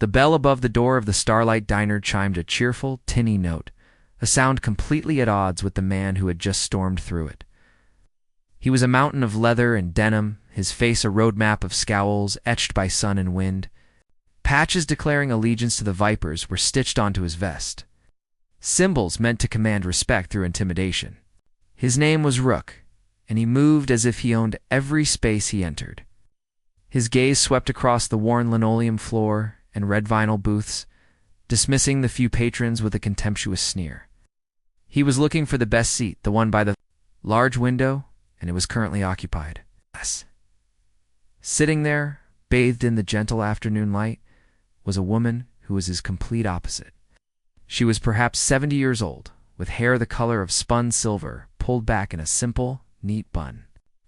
The bell above the door of the Starlight Diner chimed a cheerful, tinny note, a sound completely at odds with the man who had just stormed through it. He was a mountain of leather and denim, his face a roadmap of scowls etched by sun and wind. Patches declaring allegiance to the Vipers were stitched onto his vest, symbols meant to command respect through intimidation. His name was Rook, and he moved as if he owned every space he entered. His gaze swept across the worn linoleum floor and red vinyl booths, dismissing the few patrons with a contemptuous sneer. He was looking for the best seat, the one by the large window, and it was currently occupied. Yes. Sitting there, bathed in the gentle afternoon light, was a woman who was his complete opposite. She was perhaps 70 years old, with hair the color of spun silver pulled back in a simple, neat bun.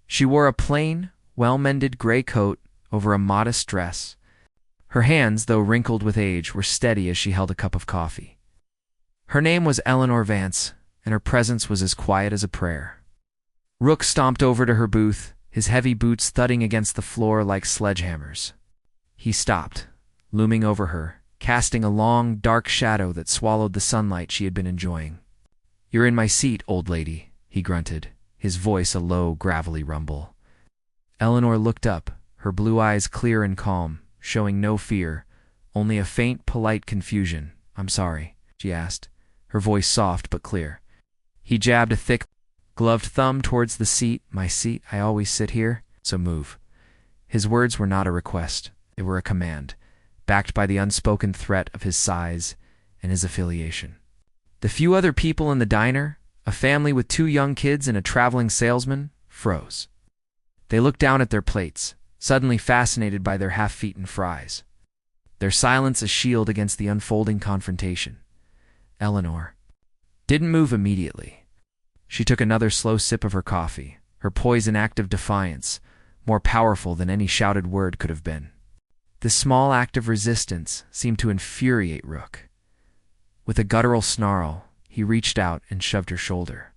She wore a plain, well-mended gray coat over a modest dress. Her hands, though wrinkled with age, were steady as she held a cup of coffee. Her name was Eleanor Vance, and her presence was as quiet as a prayer. Rook stomped over to her booth, his heavy boots thudding against the floor like sledgehammers. He stopped, looming over her, casting a long, dark shadow that swallowed the sunlight she had been enjoying. "You're in my seat, old lady," he grunted, his voice a low, gravelly rumble. Eleanor looked up, her blue eyes clear and calm, showing no fear, only a faint, polite confusion. "I'm sorry," she asked, her voice soft but clear. He jabbed a thick, gloved thumb towards the seat. "My seat, I always sit here, so move." His words were not a request, they were a command, backed by the unspoken threat of his size and his affiliation. The few other people in the diner, a family with 2 young kids and a traveling salesman, froze. They looked down at their plates, suddenly fascinated by their half-eaten fries, their silence a shield against the unfolding confrontation. Eleanor didn't move immediately. She took another slow sip of her coffee, her poise an act of defiance, more powerful than any shouted word could have been. This small act of resistance seemed to infuriate Rook. With a guttural snarl, he reached out and shoved her shoulder.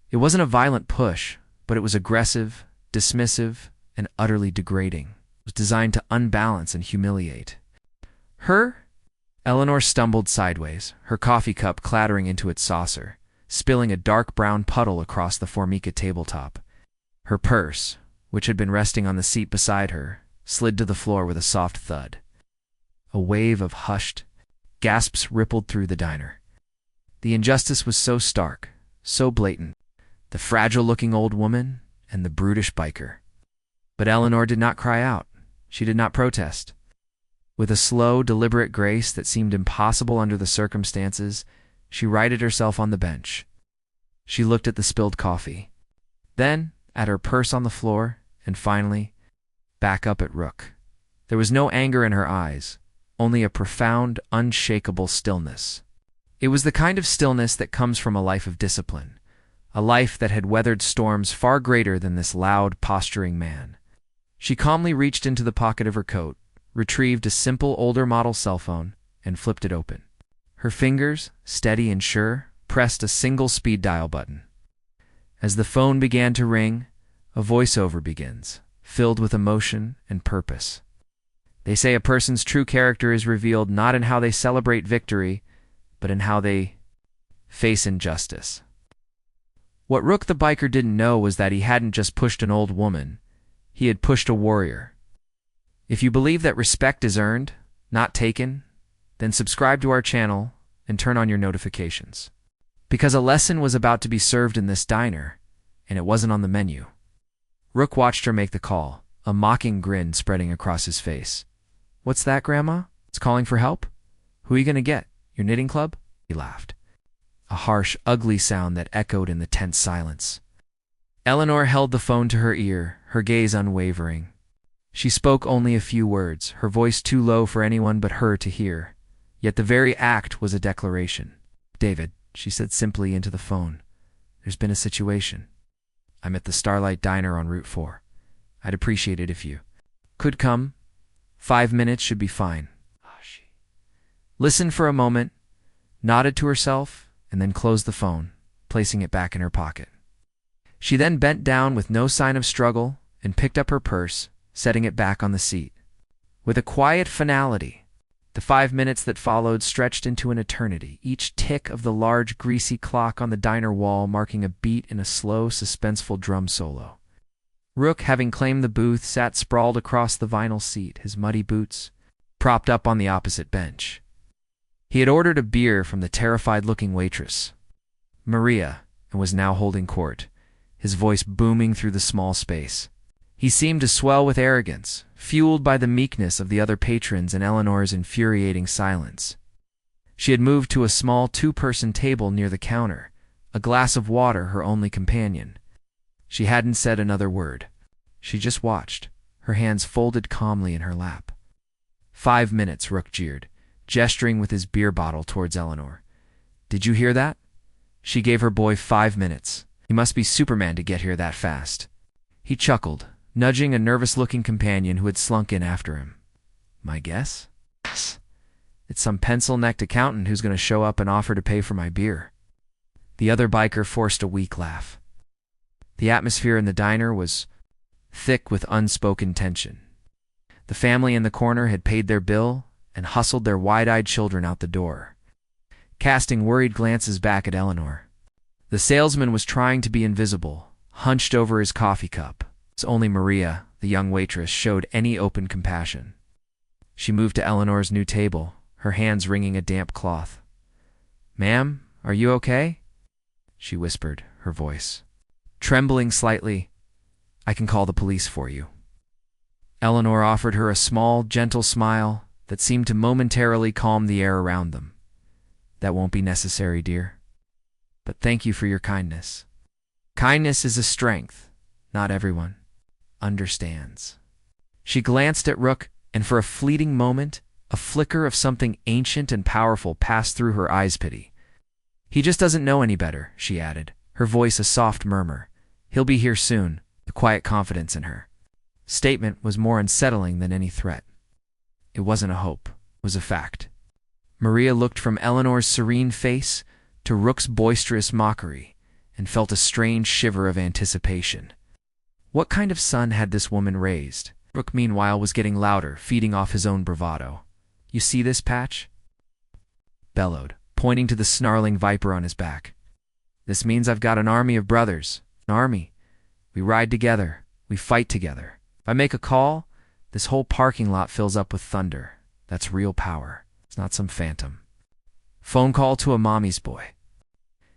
It wasn't a violent push, but it was aggressive, dismissive, and utterly degrading. It was designed to unbalance and humiliate. "Her?" Eleanor stumbled sideways, her coffee cup clattering into its saucer, spilling a dark brown puddle across the Formica tabletop. Her purse, which had been resting on the seat beside her, slid to the floor with a soft thud. A wave of hushed gasps rippled through the diner. The injustice was so stark, so blatant, the fragile-looking old woman and the brutish biker. But Eleanor did not cry out. She did not protest. With a slow, deliberate grace that seemed impossible under the circumstances, she righted herself on the bench. She looked at the spilled coffee, then at her purse on the floor, and finally, back up at Rook. There was no anger in her eyes, only a profound, unshakable stillness. It was the kind of stillness that comes from a life of discipline, a life that had weathered storms far greater than this loud, posturing man. She calmly reached into the pocket of her coat, retrieved a simple older model cell phone, and flipped it open. Her fingers, steady and sure, pressed a single speed dial button. As the phone began to ring, a voiceover begins, filled with emotion and purpose. They say a person's true character is revealed not in how they celebrate victory, but in how they face injustice. What Rook the biker didn't know was that he hadn't just pushed an old woman, he had pushed a warrior. If you believe that respect is earned, not taken, then subscribe to our channel and turn on your notifications. Because a lesson was about to be served in this diner, and it wasn't on the menu. Rook watched her make the call, a mocking grin spreading across his face. "What's that, Grandma? It's calling for help? Who are you going to get? Your knitting club?" He laughed. A harsh, ugly sound that echoed in the tense silence. Eleanor held the phone to her ear, her gaze unwavering. She spoke only a few words, her voice too low for anyone but her to hear. Yet the very act was a declaration. "David," she said simply into the phone, "there's been a situation. I'm at the Starlight Diner on Route 4. I'd appreciate it if you could come. 5 minutes should be fine." She listened for a moment, nodded to herself, and then closed the phone, placing it back in her pocket. She then bent down with no sign of struggle and picked up her purse, setting it back on the seat. With a quiet finality, The 5 minutes that followed stretched into an eternity, each tick of the large, greasy clock on the diner wall marking a beat in a slow, suspenseful drum solo. Rook, having claimed the booth, sat sprawled across the vinyl seat, his muddy boots propped up on the opposite bench. He had ordered a beer from the terrified-looking waitress, Maria, and was now holding court, his voice booming through the small space. He seemed to swell with arrogance, fueled by the meekness of the other patrons and Eleanor's infuriating silence. She had moved to a small two-person table near the counter, a glass of water her only companion. She hadn't said another word. She just watched, her hands folded calmly in her lap. 5 minutes, Rook jeered, gesturing with his beer bottle towards Eleanor. Did you hear that? She gave her boy 5 minutes. He must be Superman to get here that fast. He chuckled, nudging a nervous-looking companion who had slunk in after him. My guess? It's some pencil-necked accountant who's going to show up and offer to pay for my beer. The other biker forced a weak laugh. The atmosphere in the diner was thick with unspoken tension. The family in the corner had paid their bill and hustled their wide-eyed children out the door, casting worried glances back at Eleanor. The salesman was trying to be invisible, hunched over his coffee cup. Only Maria, the young waitress, showed any open compassion. She moved to Eleanor's new table, her hands wringing a damp cloth. "Ma'am, are you okay?" she whispered, her voice trembling slightly. "I can call the police for you." Eleanor offered her a small, gentle smile that seemed to momentarily calm the air around them. "That won't be necessary, dear. But thank you for your kindness. Kindness is a strength. Not everyone understands." She glanced at Rook, and for a fleeting moment, a flicker of something ancient and powerful passed through her eyes. Pity. "He just doesn't know any better," she added, her voice a soft murmur. "He'll be here soon," the quiet confidence in her statement was more unsettling than any threat. It wasn't a hope, it was a fact. Maria looked from Eleanor's serene face to Rook's boisterous mockery and felt a strange shiver of anticipation. What kind of son had this woman raised? Rook, meanwhile, was getting louder, feeding off his own bravado. "You see this patch?" bellowed, pointing to the snarling viper on his back. "This means I've got an army of brothers. An army. We ride together. We fight together. If I make a call, this whole parking lot fills up with thunder. That's real power. It's not some phantom. Phone call to a mommy's boy."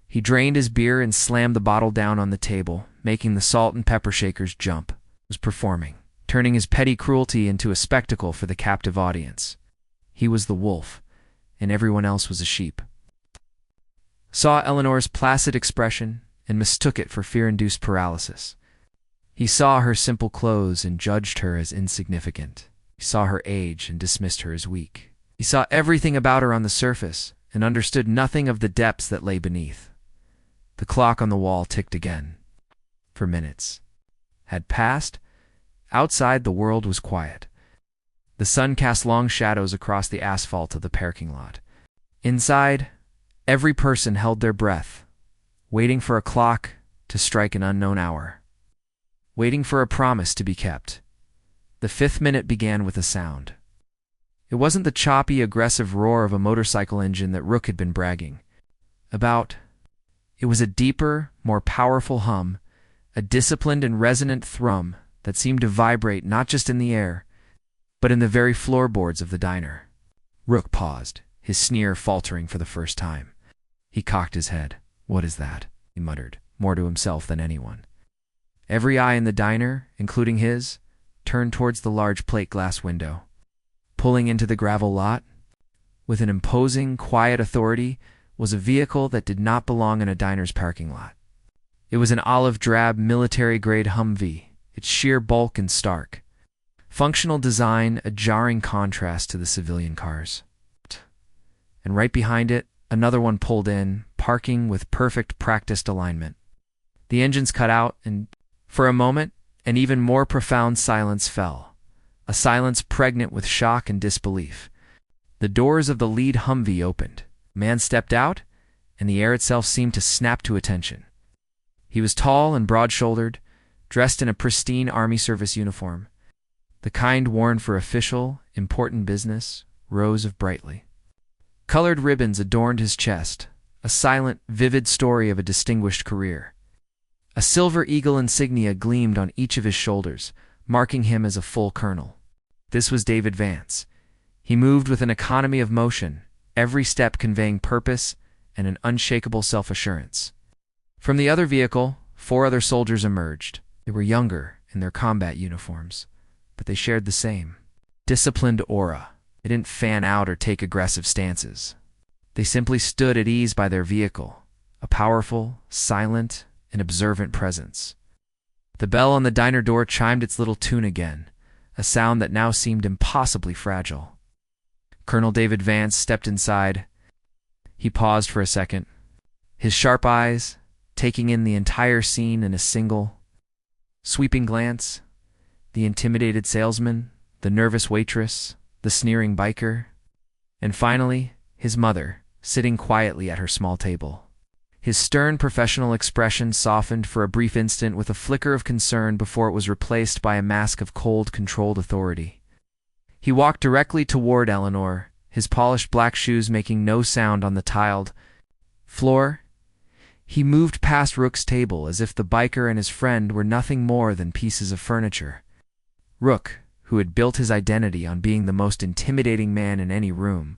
He drained his beer and slammed the bottle down on the table, making the salt and pepper shakers jump. He was performing, turning his petty cruelty into a spectacle for the captive audience. He was the wolf, and everyone else was a sheep. Saw Eleanor's placid expression and mistook it for fear-induced paralysis. He saw her simple clothes and judged her as insignificant. He saw her age and dismissed her as weak. He saw everything about her on the surface and understood nothing of the depths that lay beneath. The clock on the wall ticked again. For minutes had passed. Outside, the world was quiet. The sun cast long shadows across the asphalt of the parking lot. Inside, every person held their breath, waiting for a clock to strike an unknown hour, waiting for a promise to be kept. The 5th minute began with a sound. It wasn't the choppy, aggressive roar of a motorcycle engine that Rook had been bragging about. It was a deeper, more powerful hum, a disciplined and resonant thrum that seemed to vibrate not just in the air, but in the very floorboards of the diner. Rook paused, his sneer faltering for the first time. He cocked his head. "What is that?" he muttered, more to himself than anyone. Every eye in the diner, including his, turned towards the large plate glass window. Pulling into the gravel lot, with an imposing, quiet authority, was a vehicle that did not belong in a diner's parking lot. It was an olive-drab, military-grade Humvee, its sheer bulk and stark functional design a jarring contrast to the civilian cars. And right behind it, another one pulled in, parking with perfect practiced alignment. The engines cut out, and for a moment, an even more profound silence fell, a silence pregnant with shock and disbelief. The doors of the lead Humvee opened. A man stepped out, and the air itself seemed to snap to attention. He was tall and broad-shouldered, dressed in a pristine Army service uniform, the kind worn for official, important business rows of brightly colored ribbons adorned his chest, a silent, vivid story of a distinguished career. A silver eagle insignia gleamed on each of his shoulders, marking him as a full colonel. This was David Vance. He moved with an economy of motion, every step conveying purpose and an unshakable self-assurance. From the other vehicle, 4 other soldiers emerged. They were younger in their combat uniforms, but they shared the same disciplined aura. They didn't fan out or take aggressive stances. They simply stood at ease by their vehicle, a powerful, silent, and observant presence. The bell on the diner door chimed its little tune again, a sound that now seemed impossibly fragile. Colonel David Vance stepped inside. He paused for a second, his sharp eyes taking in the entire scene in a single, sweeping glance. The intimidated salesman, the nervous waitress, the sneering biker, and finally, his mother, sitting quietly at her small table. His stern professional expression softened for a brief instant with a flicker of concern before it was replaced by a mask of cold, controlled authority. He walked directly toward Eleanor, his polished black shoes making no sound on the tiled floor. He moved past Rook's table as if the biker and his friend were nothing more than pieces of furniture. Rook, who had built his identity on being the most intimidating man in any room,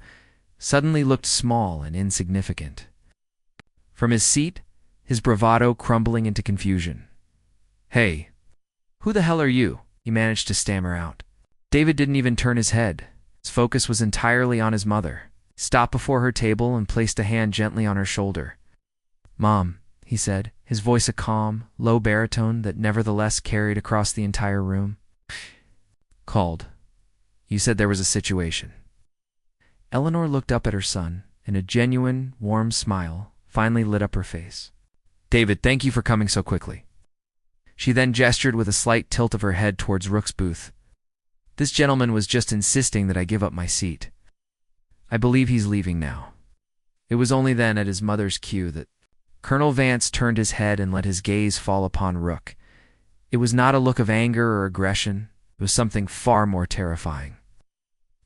suddenly looked small and insignificant. From his seat, his bravado crumbling into confusion. "Hey, who the hell are you?" he managed to stammer out. David didn't even turn his head. His focus was entirely on his mother. He stopped before her table and placed a hand gently on her shoulder. "Mom," he said, his voice a calm, low baritone that nevertheless carried across the entire room. "Called. You said there was a situation." Eleanor looked up at her son, and a genuine, warm smile finally lit up her face. "David, thank you for coming so quickly." She then gestured with a slight tilt of her head towards Rook's booth. "This gentleman was just insisting that I give up my seat. I believe he's leaving now." It was only then, at his mother's cue, that Colonel Vance turned his head and let his gaze fall upon Rook. It was not a look of anger or aggression. It was something far more terrifying.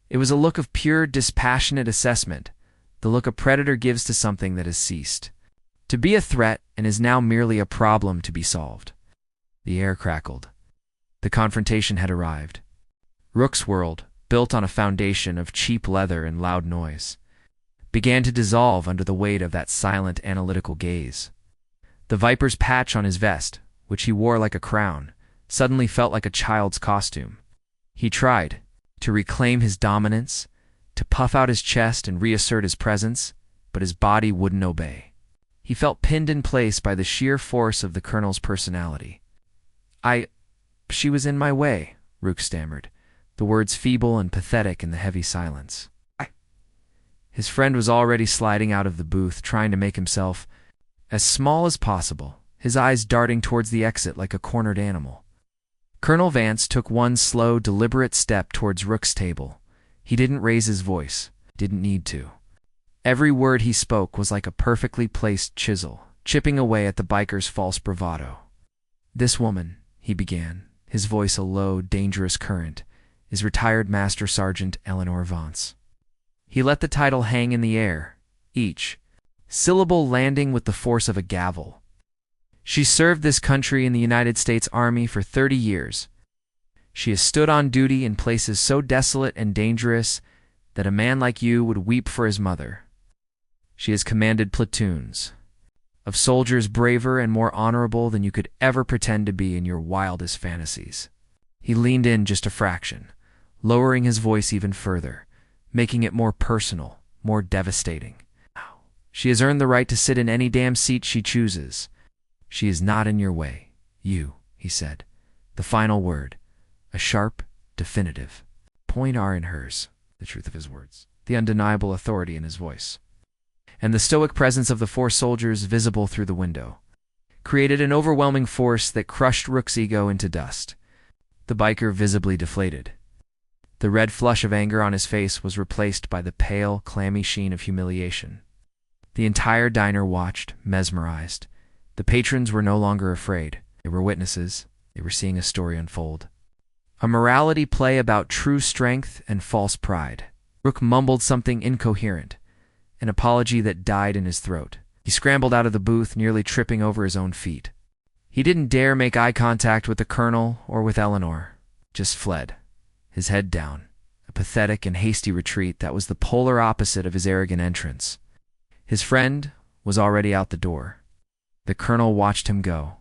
It was a look of pure, dispassionate assessment, the look a predator gives to something that has ceased to be a threat and is now merely a problem to be solved. The air crackled. The confrontation had arrived. Rook's world, built on a foundation of cheap leather and loud noise, began to dissolve under the weight of that silent, analytical gaze. The viper's patch on his vest, which he wore like a crown, suddenly felt like a child's costume. He tried to reclaim his dominance, to puff out his chest and reassert his presence, but his body wouldn't obey. He felt pinned in place by the sheer force of the colonel's personality. She was in my way," Rook stammered, the words feeble and pathetic in the heavy silence. His friend was already sliding out of the booth, trying to make himself as small as possible, his eyes darting towards the exit like a cornered animal. Colonel Vance took one slow, deliberate step towards Rook's table. He didn't raise his voice, didn't need to. Every word he spoke was like a perfectly placed chisel, chipping away at the biker's false bravado. "This woman," he began, his voice a low, dangerous current, "is retired Master Sergeant Eleanor Vance." He let the title hang in the air, each syllable landing with the force of a gavel. "She served this country in the United States Army for 30 years. She has stood on duty in places so desolate and dangerous that a man like you would weep for his mother. She has commanded platoons of soldiers braver and more honorable than you could ever pretend to be in your wildest fantasies." He leaned in just a fraction, lowering his voice even further, making it more personal, more devastating. "She has earned the right to sit in any damn seat she chooses. She is not in your way. You," he said, the final word, a sharp, definitive point in hers, the truth of his words, the undeniable authority in his voice, and the stoic presence of the 4 soldiers visible through the window, created an overwhelming force that crushed Rook's ego into dust. The biker visibly deflated. The red flush of anger on his face was replaced by the pale, clammy sheen of humiliation. The entire diner watched, mesmerized. The patrons were no longer afraid. They were witnesses. They were seeing a story unfold. A morality play about true strength and false pride. Rook mumbled something incoherent, an apology that died in his throat. He scrambled out of the booth, nearly tripping over his own feet. He didn't dare make eye contact with the colonel or with Eleanor, just fled, his head down, a pathetic and hasty retreat that was the polar opposite of his arrogant entrance. His friend was already out the door. The colonel watched him go,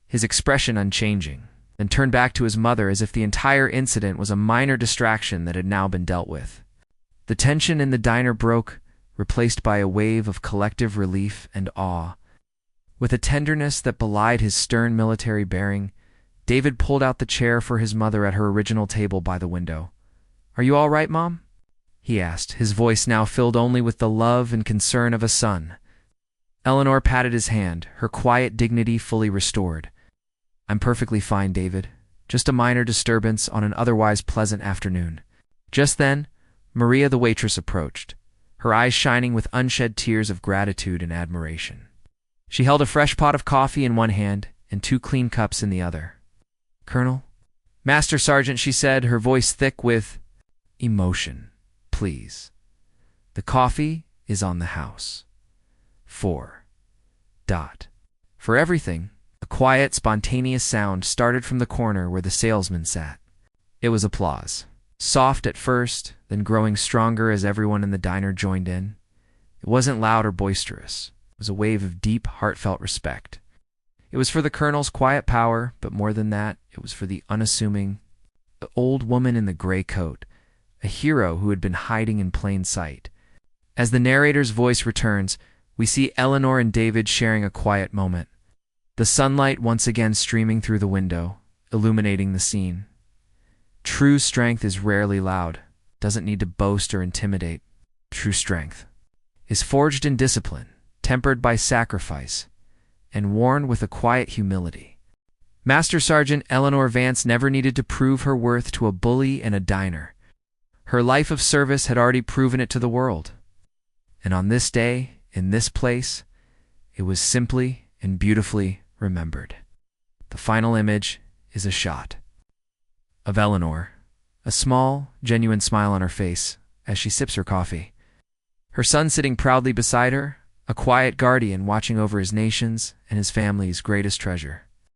his expression unchanging, then turned back to his mother as if the entire incident was a minor distraction that had now been dealt with. The tension in the diner broke, replaced by a wave of collective relief and awe. With a tenderness that belied his stern military bearing, David pulled out the chair for his mother at her original table by the window. "Are you all right, Mom?" he asked, his voice now filled only with the love and concern of a son. Eleanor patted his hand, her quiet dignity fully restored. "I'm perfectly fine, David. Just a minor disturbance on an otherwise pleasant afternoon." Just then, Maria the waitress approached, her eyes shining with unshed tears of gratitude and admiration. She held a fresh pot of coffee in one hand and 2 clean cups in the other. "Colonel?" "Master Sergeant," she said, her voice thick with emotion. "Please. The coffee is on the house. For everything." A quiet, spontaneous sound started from the corner where the salesman sat. It was applause. Soft at first, then growing stronger as everyone in the diner joined in. It wasn't loud or boisterous. It was a wave of deep, heartfelt respect. It was for the colonel's quiet power, but more than that, it was for the unassuming, the old woman in the gray coat, a hero who had been hiding in plain sight. As the narrator's voice returns, we see Eleanor and David sharing a quiet moment. The sunlight once again streaming through the window, illuminating the scene. True strength is rarely loud, doesn't need to boast or intimidate. True strength is forged in discipline, tempered by sacrifice, and worn with a quiet humility. Master Sergeant Eleanor Vance never needed to prove her worth to a bully in a diner. Her life of service had already proven it to the world. And on this day, in this place, it was simply and beautifully remembered. The final image is a shot of Eleanor, a small, genuine smile on her face as she sips her coffee. Her son sitting proudly beside her, a quiet guardian watching over his nation's and his family's greatest treasure.